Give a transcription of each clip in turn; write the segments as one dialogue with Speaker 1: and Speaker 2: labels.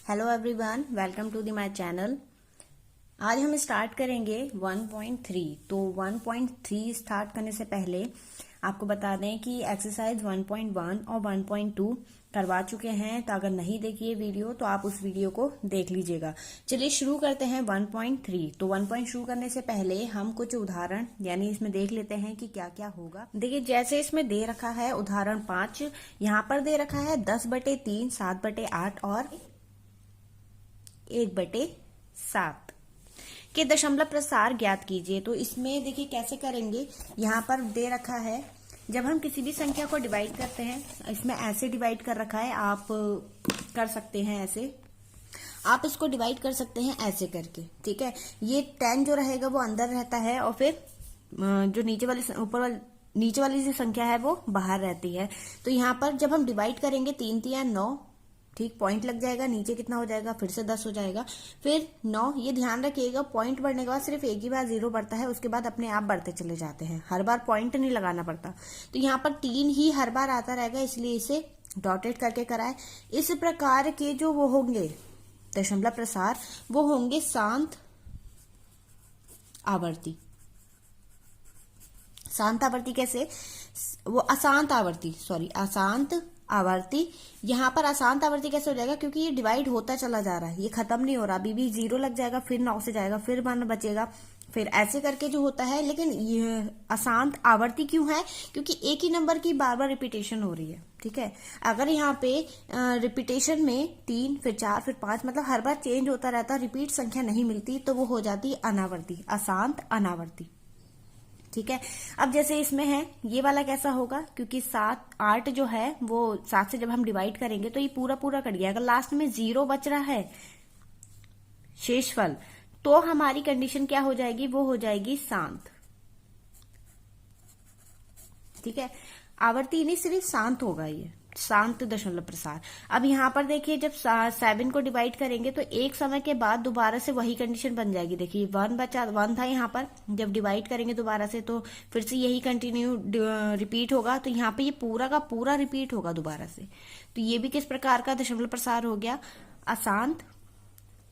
Speaker 1: Hello everyone, welcome to the my channel. आज हम start करेंगे 1.3। तो 1.3 स्टार्ट करने से पहले आपको बता दें कि एक्सरसाइज 1.1 और 1.2 करवा चुके हैं। तो अगर नहीं देखी ये वीडियो तो आप उस वीडियो को देख लीजिएगा। चलिए शुरू करते हैं 1.3। तो 1 शुरू करने से पहले हम कुछ उदाहरण यानी इसमें देख लेते हैं कि क्या क्या होगा। देखिए, जैसे इसमें दे रखा है उदाहरण 5, यहाँ पर दे रखा है 10/3, 7/8 और 1/7 के दशमलव प्रसार ज्ञात कीजिए। तो इसमें देखिए कैसे करेंगे। यहाँ पर दे रखा है, जब हम किसी भी संख्या को डिवाइड करते हैं, इसमें ऐसे डिवाइड कर रखा है, आप कर सकते हैं ऐसे, आप इसको डिवाइड कर सकते हैं ऐसे करके। ठीक है, ये 10 जो रहेगा वो अंदर रहता है और फिर जो नीचे वाली जो संख्या है वो बाहर रहती है। तो यहाँ पर जब हम डिवाइड करेंगे 3 3 9, ठीक, पॉइंट लग जाएगा, नीचे कितना हो जाएगा, फिर से 10 हो जाएगा, फिर 9। ये ध्यान रखिएगा, पॉइंट बढ़ने के बाद सिर्फ एक ही बार 0 बढ़ता है, उसके बाद अपने आप बढ़ते चले जाते हैं, हर बार पॉइंट नहीं लगाना पड़ता। तो यहाँ पर 3 ही हर बार आता रहेगा, इसलिए इसे डॉटेड करके कराए। इस प्रकार के जो वो होंगे दशमलव प्रसार, वो होंगे शांत आवर्ती। शांत आवर्ती कैसे, वो अशांत आवर्ती। यहाँ पर अशांत आवर्ती कैसे हो जाएगा, क्योंकि ये डिवाइड होता चला जा रहा है, ये खत्म नहीं हो रहा। अभी भी 0 लग जाएगा, फिर 9 से जाएगा, फिर 1 बचेगा, फिर ऐसे करके जो होता है। लेकिन ये अशांत आवर्ती क्यों है, क्योंकि एक ही नंबर की बार बार रिपीटेशन हो रही है। ठीक है, अगर यहाँ पे रिपीटेशन में 3 फिर 4 फिर 5, मतलब हर बार चेंज होता रहता, रिपीट संख्या नहीं मिलती, तो वो हो जाती अनावर्ती, अशांत अनावर्ती। ठीक है, अब जैसे इसमें है ये वाला कैसा होगा, क्योंकि 7 8 जो है वो 7 से जब हम डिवाइड करेंगे तो ये पूरा पूरा कट गया। अगर लास्ट में 0 बच रहा है शेषफल, तो हमारी कंडीशन क्या हो जाएगी, वो हो जाएगी शांत। ठीक है, आवर्ती नहीं, सिर्फ शांत होगा, ये शांत दशमलव प्रसार। अब यहाँ पर देखिए, जब 7 को डिवाइड करेंगे तो एक समय के बाद दोबारा से वही कंडीशन बन जाएगी। देखिए 1 बचा, 1 था यहाँ पर, जब डिवाइड करेंगे दोबारा से तो फिर से यही कंटिन्यू रिपीट होगा। तो यहाँ पे ये पूरा का पूरा रिपीट होगा दोबारा से। तो ये भी किस प्रकार का दशमलव प्रसार हो गया, अशांत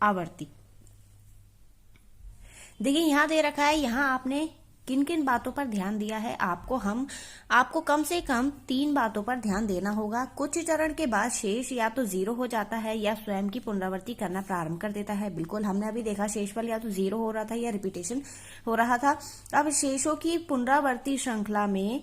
Speaker 1: आवर्ती। देखिए यहाँ दे रखा है, यहाँ आपने किन किन बातों पर ध्यान दिया है। आपको कम से कम 3 बातों पर ध्यान देना होगा। कुछ चरण के बाद शेष या तो 0 हो जाता है या स्वयं की पुनरावृत्ति करना प्रारंभ कर देता है। बिल्कुल, हमने अभी देखा शेषफल या तो 0 हो रहा था या रिपीटेशन हो रहा था। अब शेषों की पुनरावृत्ति श्रृंखला में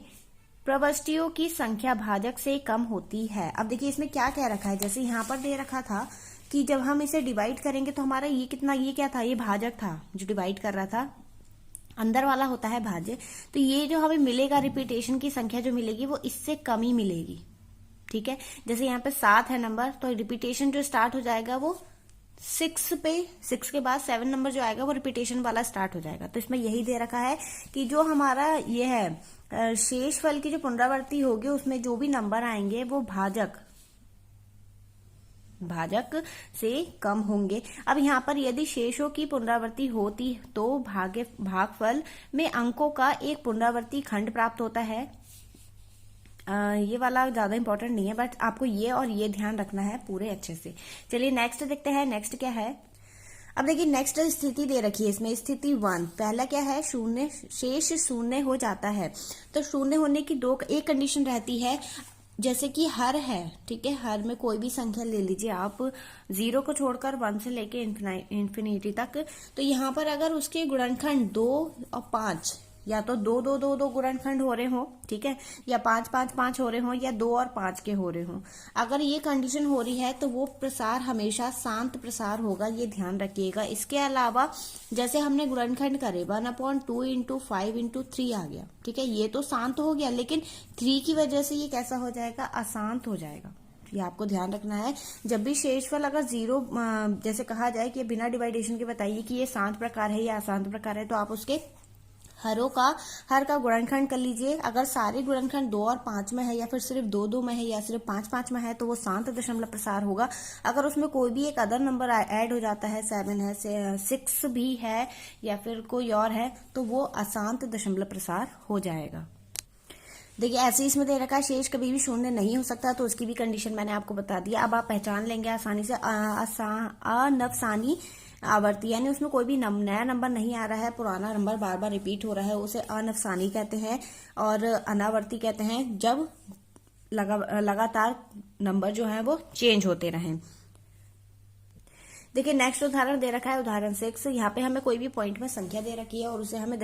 Speaker 1: प्रविष्टियों की संख्या भाजक से कम होती है। अब देखिए इसमें क्या कह रखा है, जैसे यहाँ पर दे रखा था कि जब हम इसे डिवाइड करेंगे तो हमारा ये कितना, ये क्या था, ये भाजक था जो डिवाइड कर रहा था, अंदर वाला होता है भाज्य। तो ये जो हमें मिलेगा, रिपीटेशन की संख्या जो मिलेगी वो इससे कम ही मिलेगी। ठीक है, जैसे यहाँ पे 7 है नंबर, तो रिपीटेशन जो स्टार्ट हो जाएगा वो 6 पे, 6 के बाद 7 नंबर जो आएगा वो रिपीटेशन वाला स्टार्ट हो जाएगा। तो इसमें यही दे रखा है कि जो हमारा ये है शेषफल की जो पुनरावृत्ति होगी, उसमें जो भी नंबर आएंगे वो भाजक से कम होंगे। अब यहाँ पर यदि शेषों की पुनरावृत्ति होती तो भागफल में अंकों का एक पुनरावृत्ति खंड प्राप्त होता है। ये वाला ज्यादा इंपॉर्टेंट नहीं है, बट आपको ये और ये ध्यान रखना है पूरे अच्छे से। चलिए नेक्स्ट देखते हैं, नेक्स्ट क्या है। अब देखिए नेक्स्ट स्थिति दे रखी है, इसमें स्थिति 1 पहला क्या है, शून्य, शेष शून्य हो जाता है। तो शून्य होने की एक कंडीशन रहती है, जैसे कि हर है। ठीक है, हर में कोई भी संख्या ले लीजिए आप, 0 को छोड़कर 1 से लेके इंफिनिटी तक। तो यहाँ पर अगर उसके गुणनखंड 2 और 5, या तो 2 2 2 2 गुणनखंड हो रहे हो, ठीक है, या 5 5 5 हो रहे हो, या 2 और 5 के हो रहे हो, अगर ये कंडीशन हो रही है तो वो प्रसार हमेशा शांत प्रसार होगा, ये ध्यान रखिएगा। इसके अलावा जैसे हमने गुणनखंड करे 1/2 इंटू 5 इंटू 3 आ गया, ठीक है, ये तो शांत हो गया, लेकिन 3 की वजह से ये कैसा हो जाएगा, अशांत हो जाएगा। ये आपको ध्यान रखना है। जब भी शेषफल अगर 0 जैसे कहा जाए कि बिना डिवाइडेशन के बताइए कि ये शांत प्रकार है या अशांत प्रकार है, तो आप उसके हर का गुणनखंड कर लीजिए। अगर सारे गुणनखंड 2 और 5 में है, या फिर सिर्फ 2 2 में है, या सिर्फ 5 5 में है, तो वो शांत दशमलव प्रसार होगा। अगर उसमें कोई भी एक अदर नंबर ऐड हो जाता है, 7 है, 6 भी है, या फिर कोई और है, तो वो अशांत दशमलव प्रसार हो जाएगा। देखिए ऐसे इसमें दे रखा है शेष कभी भी शून्य नहीं हो सकता, तो उसकी भी कंडीशन मैंने आपको बता दिया। अब आप पहचान लेंगे आसानी से अनवसानी आवर्ती, यानी उसमें कोई भी नया नंबर नहीं आ रहा है, पुराना नंबर बार बार रिपीट हो रहा है, उसे अनफसानी कहते हैं। और अनावर्ती कहते हैं जब लगातार नंबर जो है वो चेंज होते रहें। देखिए नेक्स्ट उदाहरण दे रखा है, उदाहरण 6। यहाँ पे हमें कोई भी पॉइंट में संख्या दे रखी है और उसे हमें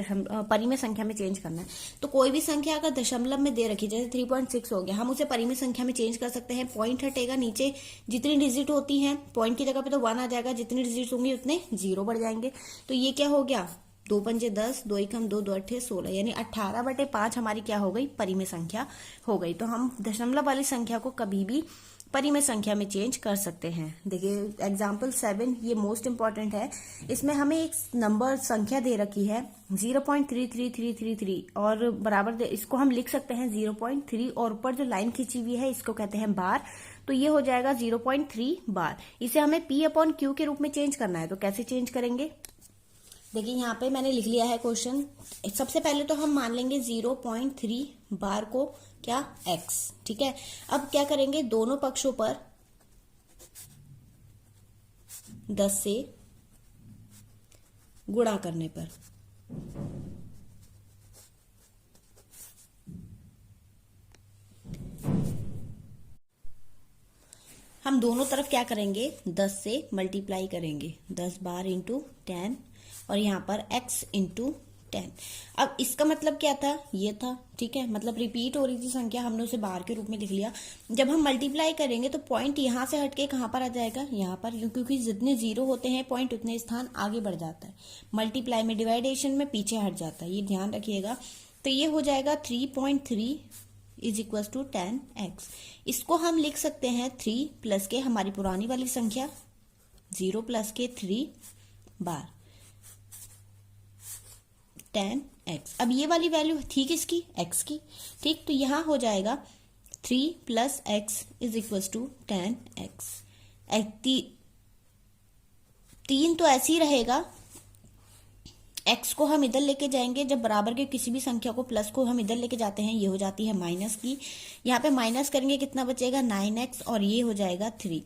Speaker 1: परिमेय संख्या में चेंज करना है। तो कोई भी संख्या अगर दशमलव में दे रखी है, जैसे 3.6 हो गया, हम उसे परिमेय संख्या में चेंज कर सकते हैं। पॉइंट हटेगा, नीचे जितनी डिजिट होती हैं पॉइंट की जगह पे तो 1 आ जाएगा, जितनी डिजिट होंगी उतने 0 बढ़ जाएंगे। तो ये क्या हो गया, 2 पंजे 10, 2 एकम 2, 2 अट्ठे 16, यानी 18/5 हमारी क्या हो गई, परिमेय संख्या हो गई। तो हम दशमलव वाली संख्या को कभी भी परिमेय संख्या में चेंज कर सकते हैं। देखिए एग्जाम्पल 7, ये मोस्ट इंपॉर्टेंट है। इसमें हमें एक नंबर संख्या दे रखी है 0.33333 और बराबर इसको हम लिख सकते हैं 0.3 और ऊपर जो लाइन खींची हुई है इसको कहते हैं बार। तो ये हो जाएगा 0.3 बार। इसे हमें P/Q के रूप में चेंज करना है, तो कैसे चेंज करेंगे। देखिए यहाँ पे मैंने लिख लिया है क्वेश्चन। सबसे पहले तो हम मान लेंगे 0.3 बार को क्या x, ठीक है। अब क्या करेंगे, दोनों पक्षों पर 10 से गुणा करने पर हम दोनों तरफ क्या करेंगे, 10 से मल्टीप्लाई करेंगे, 10 बार इंटू 10 और यहाँ पर x इंटू 10। अब इसका मतलब क्या था, ये था, ठीक है, मतलब रिपीट हो रही थी संख्या, हमने उसे बार के रूप में लिख लिया। जब हम मल्टीप्लाई करेंगे तो पॉइंट यहां से हटके कहां पर आ जाएगा, यहाँ पर, क्योंकि जितने 0 होते हैं पॉइंट उतने स्थान आगे बढ़ जाता है। मल्टीप्लाई में, डिवाइडेशन में पीछे हट जाता है, ये ध्यान रखिएगा। तो ये हो जाएगा 3.3 इज इक्वल टू 10x। इसको हम लिख सकते हैं 3 प्लस के हमारी पुरानी वाली संख्या 0 प्लस के 3 बार 10x। अब ये वाली वैल्यू थी किसकी, x की, ठीक। तो यहां हो जाएगा 3 plus x is equal to 10x। 3 तो ऐसे ही रहेगा, x को हम इधर लेके जाएंगे, जब बराबर के किसी भी संख्या को प्लस को हम इधर लेके जाते हैं ये हो जाती है माइनस की। यहाँ पे माइनस करेंगे कितना बचेगा, 9x और ये हो जाएगा 3।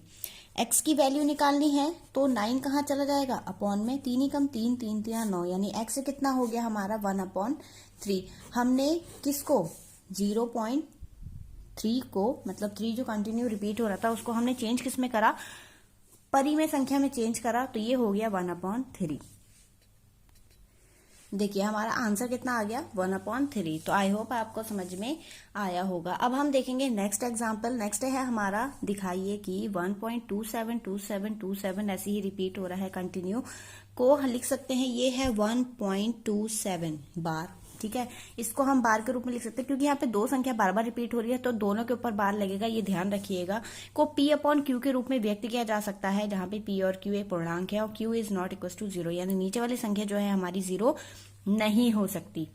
Speaker 1: x की वैल्यू निकालनी है तो 9 कहाँ चला जाएगा, अपॉन में, 3 एकम 3, 3 3 9, यानी x कितना हो गया हमारा 1/3। हमने किसको 0.3 को, मतलब 3 जो कंटिन्यू रिपीट हो रहा था उसको हमने चेंज किस में करा, परिमेय संख्या में चेंज करा, तो ये हो गया 1/3। देखिए हमारा आंसर कितना आ गया, 1/3। तो आई होप आपको समझ में आया होगा। अब हम देखेंगे नेक्स्ट एग्जांपल। नेक्स्ट है हमारा, दिखाइए कि 1.272727 ऐसे ही रिपीट हो रहा है कंटिन्यू, को लिख सकते हैं, ये है 1.27 बार, ठीक है। इसको हम बार के रूप में लिख सकते हैं क्योंकि यहाँ पे दो संख्या बार बार रिपीट हो रही है तो दोनों के ऊपर बार लगेगा, ये ध्यान रखिएगा। को P/Q के रूप में व्यक्त किया जा सकता है, जहां पे P और Q एक पूर्णांक है और Q is not equal to 0, यानी नीचे वाली संख्या जो है हमारी 0 नहीं हो सकती।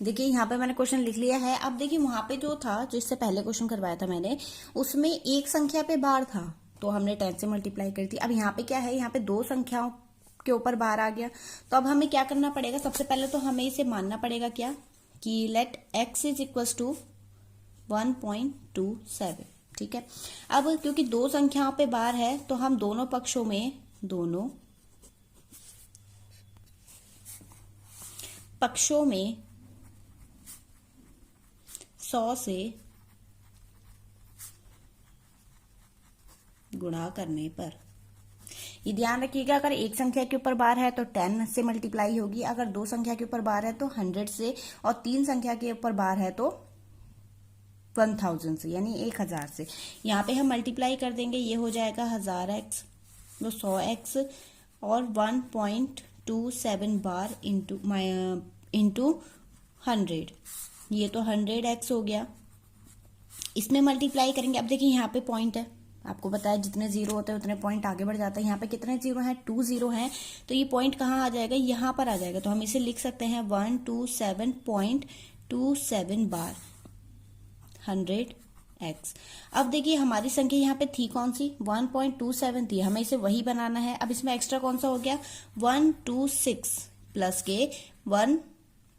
Speaker 1: देखिए यहाँ पे मैंने क्वेश्चन लिख लिया है। अब देखिए वहां पे जो था, जिससे पहले क्वेश्चन करवाया था मैंने, उसमें एक संख्या पे बार था तो हमने 10 से मल्टीप्लाई करी थी। अब यहाँ पे क्या है, यहाँ पे दो संख्याओं के ऊपर बार आ गया, तो अब हमें क्या करना पड़ेगा, सबसे पहले तो हमें इसे मानना पड़ेगा क्या, कि let x is equal to 1.27, ठीक है। अब क्योंकि दो संख्याओं पे बार है तो हम दोनों पक्षों में 100 से गुणा करने पर, ये ध्यान रखिएगा, अगर एक संख्या के ऊपर बार है तो 10 से मल्टीप्लाई होगी, अगर दो संख्या के ऊपर बार है तो 100 से, और तीन संख्या के ऊपर बार है तो 1000 से, यानी 1000 से। यहाँ पे हम मल्टीप्लाई कर देंगे, ये हो जाएगा 1000x, तो 100x और 1.27 बार इंटू 100, ये तो 100x हो गया। इसमें मल्टीप्लाई करेंगे। अब देखिए यहाँ पे पॉइंट है, आपको पता है जितने 0 होते हैं उतने पॉइंट आगे बढ़ जाता है। यहाँ पे कितने 0 हैं, 2 0 हैं, तो ये पॉइंट कहाँ आ जाएगा, यहाँ पर आ जाएगा। तो हम इसे लिख सकते हैं 127.27 बार 100x। अब देखिए हमारी संख्या यहाँ पे थी कौन सी, 1.27 थी, हमें इसे वही बनाना है। अब इसमें एक्स्ट्रा कौन सा हो गया, 126 प्लस के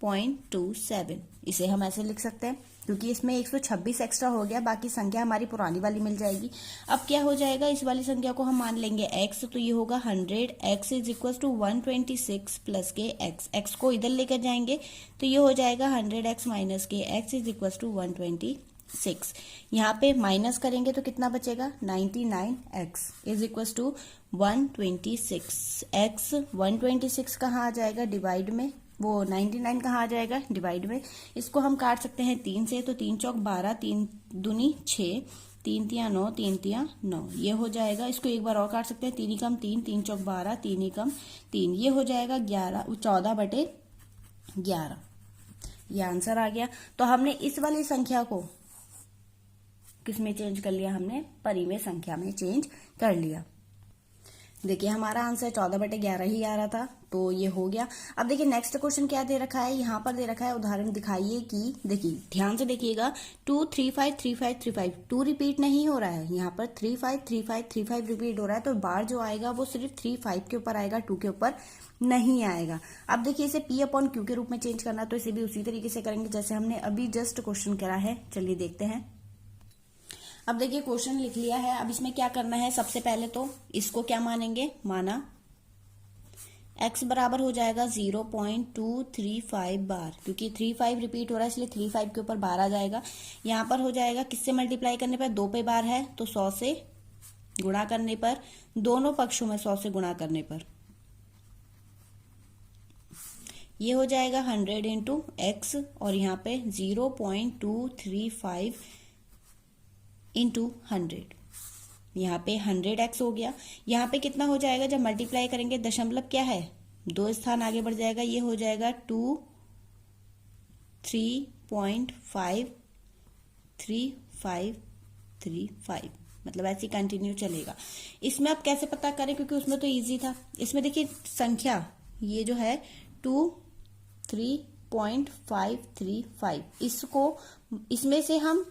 Speaker 1: 0.27। इसे हम ऐसे लिख सकते हैं क्योंकि इसमें 126 एक्स्ट्रा हो गया, बाकी संख्या हमारी पुरानी वाली मिल जाएगी। अब क्या हो जाएगा, इस वाली संख्या को हम मान लेंगे x, तो ये होगा 100, x is equal to 126 plus के x, x को इधर लेकर जाएंगे तो ये हो जाएगा 100x माइनस के x इज इक्वल टू 126। यहाँ पे माइनस करेंगे तो कितना बचेगा, 99x is equal to 126। x 126 कहाँ आ जाएगा डिवाइड में, वो 99 कहाँ आ जाएगा डिवाइड में। इसको हम काट सकते हैं 3 से, तो 3 चौक 12, 3 दूनी 6, 3 तिया 9, 3 तिया 9, ये हो जाएगा। इसको एक बार और काट सकते हैं, 3 ही कम 3, 3 चौक 12, 3 ही कम 3, ये हो जाएगा 14/11। ये आंसर आ गया। तो हमने इस वाली संख्या को किसमें चेंज कर लिया, हमने परिमेय संख्या में चेंज कर लिया। देखिए हमारा आंसर 14/11 ही आ रहा था, तो ये हो गया। अब देखिए नेक्स्ट क्वेश्चन क्या दे रखा है, यहाँ पर दे रखा है उदाहरण दिखाइए कि, देखिए ध्यान से देखिएगा, 2 3 5 3 5 3 5, 2 रिपीट नहीं हो रहा है, यहाँ पर 3 5 3 5 3 5 रिपीट हो रहा है, तो बार जो आएगा वो सिर्फ 3 5 के ऊपर आएगा, 2 के ऊपर नहीं आएगा। अब देखिए इसे P/Q के रूप में चेंज करना, तो इसे भी उसी तरीके से करेंगे जैसे हमने अभी जस्ट क्वेश्चन करा है। चलिए देखते हैं। अब देखिए क्वेश्चन लिख लिया है, अब इसमें क्या करना है, सबसे पहले तो इसको क्या मानेंगे, माना x बराबर हो जाएगा 0.235 बार, क्योंकि 3 5 रिपीट हो रहा है इसलिए 3 5 के ऊपर बार आ जाएगा। यहाँ पर हो जाएगा किससे मल्टीप्लाई करने पर, 2 पे बार है तो 100 से गुणा करने पर, दोनों पक्षों में 100 से गुणा करने पर ये हो जाएगा 100 इंटू एक्स, और यहाँ पे 0.235 इंटू 100, यहाँ पे 100x हो गया। यहाँ पे कितना हो जाएगा, जब मल्टीप्लाई करेंगे दशमलव क्या है 2 स्थान आगे बढ़ जाएगा, ये हो जाएगा 23.53535, मतलब ऐसे कंटिन्यू चलेगा। इसमें अब कैसे पता करें, क्योंकि उसमें तो इजी था। इसमें देखिए संख्या ये जो है 23.535, इसको इसमें से हम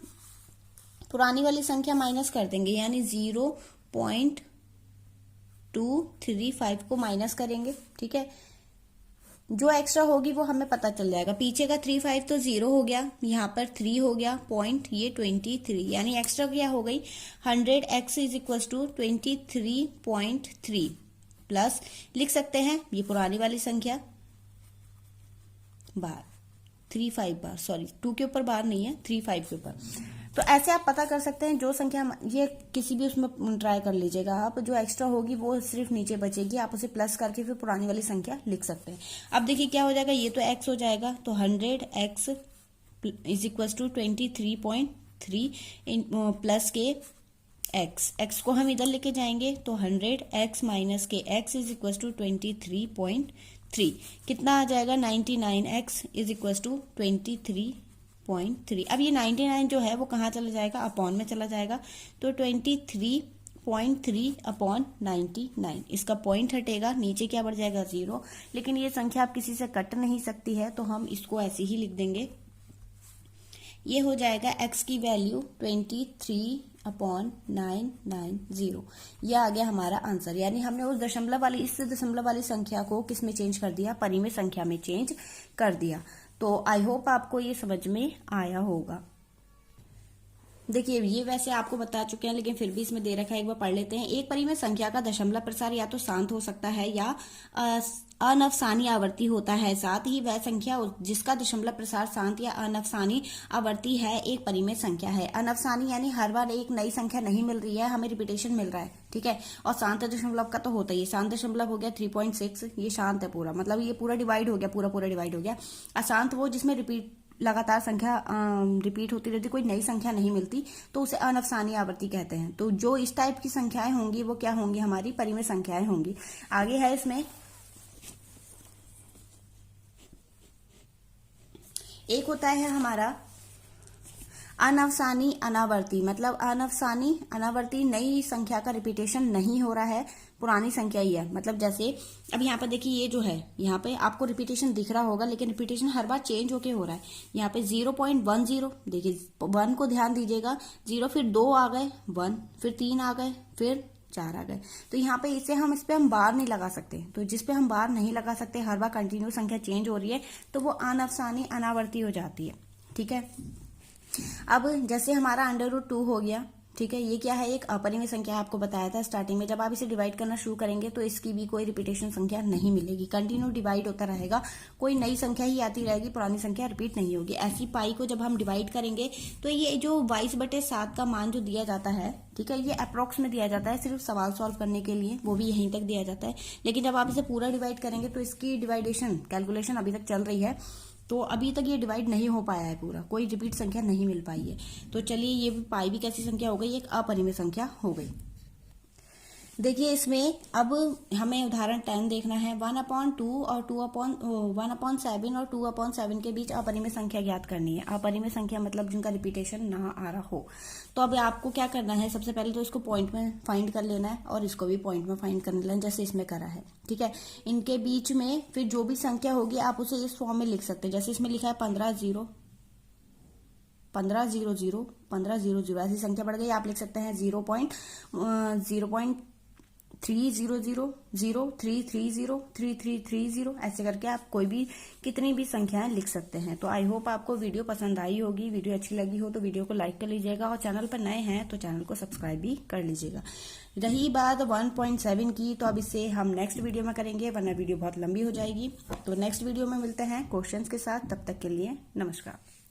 Speaker 1: पुरानी वाली संख्या माइनस कर देंगे, यानी 0.235 को माइनस करेंगे, ठीक है। जो एक्स्ट्रा होगी वो हमें पता चल जाएगा। पीछे का 35 तो 0 हो गया, यहाँ पर 3 हो गया, पॉइंट ये 23, यानी एक्स्ट्रा क्या हो गई 100x is equal to 23.3 plus लिख सकते हैं ये पुरानी वाली संख्या बार 35 बार, सॉरी 2 के ऊपर बार नहीं है, 35 के ऊपर। तो ऐसे आप पता कर सकते हैं जो संख्या, ये किसी भी उसमें ट्राई कर लीजिएगा आप, जो एक्स्ट्रा होगी वो सिर्फ नीचे बचेगी, आप उसे प्लस करके फिर पुरानी वाली संख्या लिख सकते हैं। अब देखिए क्या हो जाएगा, ये तो x हो जाएगा, तो 100x is equal to 23.3 plus के x को हम इधर लेके जाएंगे तो 100x माइनस के x इज इक्वल टू 23.3, कितना आ जाएगा 99x इज इक्वल टू 23.3। अब ये 99 जो है वो कहाँ चला जाएगा, अपॉन में चला जाएगा, तो 23.3 अपॉन 99, इसका पॉइंट हटेगा, नीचे क्या बढ़ जाएगा 0। लेकिन ये संख्या आप किसी से कट नहीं सकती है, तो हम इसको ऐसे ही लिख देंगे। ये हो जाएगा x की वैल्यू 23/990, यह आ गया हमारा आंसर। यानी हमने उस दशमलव वाली, इस दशमलव वाली संख्या को किस में चेंज कर दिया, परिमेय संख्या में चेंज कर दिया। तो आई होप आपको ये समझ में आया होगा। देखिए ये वैसे आपको बता चुके हैं, लेकिन फिर भी इसमें दे रखा है, एक बार पढ़ लेते हैं। एक परिमेय संख्या का दशमलव प्रसार या तो शांत हो सकता है या अनवसानी आवर्ती होता है। साथ ही वह संख्या जिसका दशमलव प्रसार शांत या अनवसानी आवर्ती है एक परिमेय संख्या है। अनवसानी यानी हर बार एक नई संख्या नहीं मिल रही है, हमें रिपीटेशन मिल रहा है, ठीक है। और शांत दशमलव का तो होता ही है, शांत दशमलव हो गया 3.6, ये शांत है पूरा, मतलब ये पूरा डिवाइड हो गया, पूरा डिवाइड हो गया। अशांत वो जिसमें रिपीट लगातार संख्या रिपीट होती रहती, कोई नई संख्या नहीं मिलती, तो उसे अनवसानी आवर्ती कहते हैं। तो जो इस टाइप की संख्याएं होंगी वो क्या होंगी, हमारी परिमेय संख्याएं होंगी। आगे है इसमें एक होता है हमारा अनवसानी अनावर्ती, मतलब अनवसानी अनावर्ती नई संख्या का रिपीटेशन नहीं हो रहा है, पुरानी संख्या ही है। मतलब जैसे अब यहाँ पर देखिए ये जो है, यहाँ पे आपको रिपीटेशन दिख रहा होगा, लेकिन रिपीटेशन हर बार चेंज होके हो रहा है। यहाँ पे 0.10, देखिए 1 को ध्यान दीजिएगा, 0 फिर 2 आ गए 1, फिर 3 आ गए, फिर 4 आ गए। तो यहाँ पे इस पे हम बार नहीं लगा सकते, तो जिस पे हम बार नहीं लगा सकते, हर बार कंटिन्यू संख्या चेंज हो रही है, तो वो अनअफसानी अनावर्ती हो जाती है। ठीक है, अब जैसे हमारा √2 हो गया, ठीक है, ये क्या है, एक अपरिमेय संख्या है, आपको बताया था स्टार्टिंग में। जब आप इसे डिवाइड करना शुरू करेंगे तो इसकी भी कोई रिपीटेशन संख्या नहीं मिलेगी, कंटिन्यू डिवाइड होता रहेगा, कोई नई संख्या ही आती रहेगी, पुरानी संख्या रिपीट नहीं होगी। ऐसी पाई को जब हम डिवाइड करेंगे तो ये जो 22/7 का मान जो दिया जाता है, ठीक है, ये अप्रोक्स में दिया जाता है सिर्फ सवाल सॉल्व करने के लिए, वो भी यहीं तक दिया जाता है। लेकिन जब आप इसे पूरा डिवाइड करेंगे तो इसकी डिवाइडेशन कैलकुलेशन अभी तक चल रही है, तो अभी तक ये डिवाइड नहीं हो पाया है पूरा, कोई रिपीट संख्या नहीं मिल पाई है। तो चलिए, ये पाई भी कैसी संख्या हो गई, एक अपरिमेय संख्या हो गई। देखिए इसमें अब हमें उदाहरण 10 देखना है। 1/2 और 1/7 और 2/7 के बीच अपरिमेय संख्या ज्ञात करनी है। अपरिमेय संख्या मतलब जिनका रिपीटेशन ना आ रहा हो। तो अब आपको क्या करना है, सबसे पहले तो इसको पॉइंट में फाइंड कर लेना है और इसको भी पॉइंट में फाइंड कर लेना है, जैसे इसमें करा है। ठीक है, इनके बीच में फिर जो भी संख्या होगी आप उसे इस फॉर्म में लिख सकते हैं, जैसे इसमें लिखा है 15 0 ऐसी संख्या बढ़ गई, आप लिख सकते हैं 0.3000330 ऐसे करके आप कोई भी कितनी भी संख्याएं लिख सकते हैं। तो आई होप आपको वीडियो पसंद आई होगी। वीडियो अच्छी लगी हो तो वीडियो को लाइक कर लीजिएगा और चैनल पर नए हैं तो चैनल को सब्सक्राइब भी कर लीजिएगा। रही बात 1.7 की, तो अब इसे हम नेक्स्ट वीडियो में करेंगे, वरना वीडियो बहुत लंबी हो जाएगी। तो नेक्स्ट वीडियो में मिलते हैं क्वेश्चंस के साथ, तब तक के लिए नमस्कार।